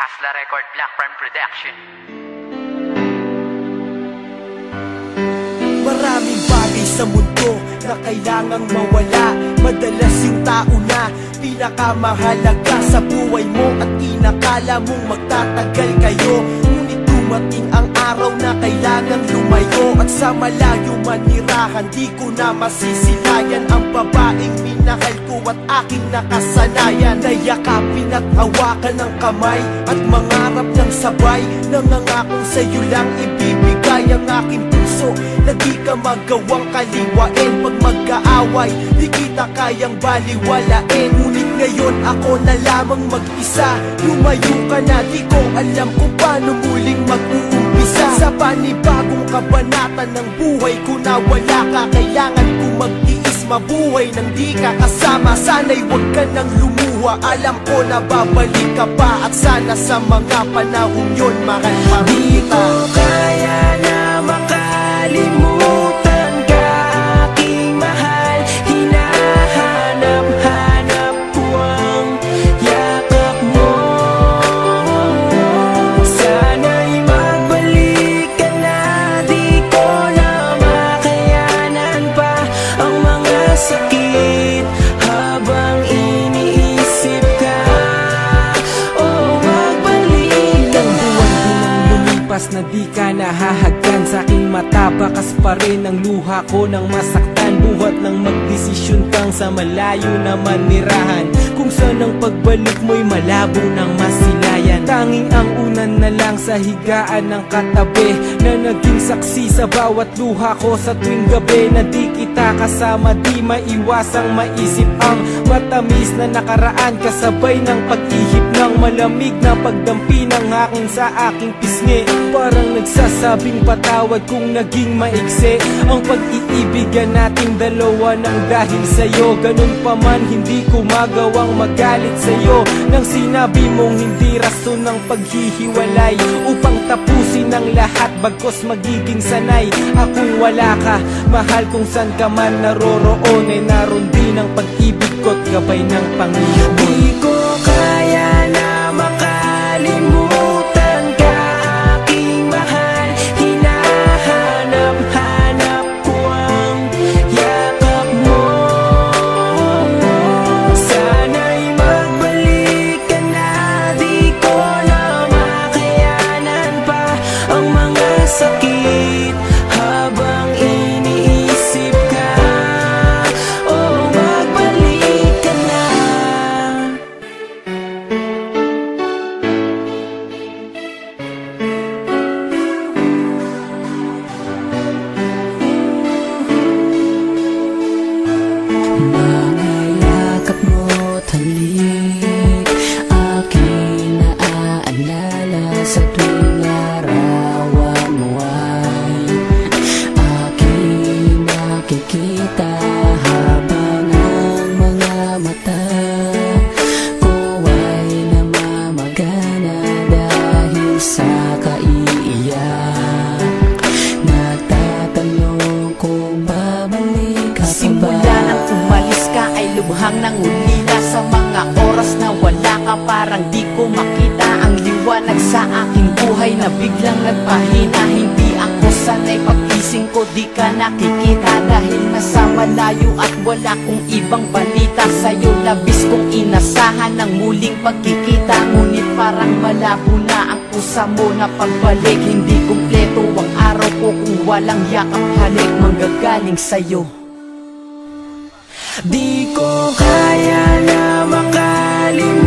Hasla Record, Black Prime Production. Maraming bagay sa mundo na kailangang mawala. Madalas yung tao na pinakamahalaga sa buhay mo at inakala mong magtatagal kayo. Ngunit dumating ang araw na kailangang lumayo, at sa malayo manirahan di ko na masisilayan ang babaeng minahal ko at aking nakasanayan. Nayakapin at hawakan ng kamay at mangarap ng sabay, nangangakong sa'yo lang ibibigay ang aking puso na di ka magawang kaliwain. Pag magkaaway, di kita kayang baliwalain. Ngunit ngayon ako na lamang mag-isa. Lumayo ka na, di ko alam kung paano muling mag-uumpisa. Sa panibagong kabanata ng buhay ko na wala ka, kailangan ko mag-iis mabuhay nang di ka kasama. Sana'y huwag ka nang lumuha, alam ko na babalik ka pa, at sana sa mga panahon yun mahal pa rin kita. Di ko kaya na makalimutan ka, aking mahal. Hinahanap-hanap ko ang yakap mo. Sana'y magbalik ka na, di ko na makayanan pa ang mga sakit habang iniisip ka. Oh, magbalik ka na. Lumipas na di ka nahahagkan sa aking mata, bakas pa rin ang luha ko nang masaktan. Buhat ng magdesisyon kang sa malayo na manirahan, kung saan ang pagbalik mo'y malabo ng masilayan. Tanging ang unan na lang sa higaan ng katabi, na naging saksi sa bawat luha ko sa tuwing gabi. Na di kita kasama, di maiwasang maisip ang matamis na nakaraan, kasabay ng pag-ihip ng malamig na pagdampi ng hangin sa aking pisngi. Parang nagsasabing patawad kung naging maiksi ang pag-iibigan nating dalawa ng dahil sa'yo. Ganun pa man, hindi ko magawang magalit sa'yo nang sinabi mong hindi rason ng paghihiwalay upang tapusin ang lahat, bagkos magiging sanay akong wala ka. Mahal, kung saan ka man naroroon, ay naroon din ang pag-ibig ko't gabay ng Panginoon. Di ko kaya na makalimutan ka, aking mahal. Hinahanap-hanap ko ang yakap mo. Sana'y magbalik ka na, di ko na makayanan pa ang mga sakit habang iniisip ka. Oh, magbalik ka na. Mga yakap mo't halik, aking naaalala sa tuwing larawan mo ay aking makikita, habang ang mga mata ko ay namamagana dahil sa kaiiyak. Nagtatanong kung babalik ka pa ba. Simula nang umalis ka ay lubhang nangulila. Sa mga oras na wala ka, parang di ko makita ang liwanag sa aking buhay na biglang nagpahina. Hindi ako sanay, pag-ising ko di ka nakikita, dahil nasa malayo at wala kong ibang balita. Sa'yo labis kong inasahan ng muling pagkikita, ngunit parang malabo na ang pusa mo na pagbalik. Hindi kumpleto ang araw ko kung walang yakap, halik manggagaling sa'yo. Di ko kaya na makalimutan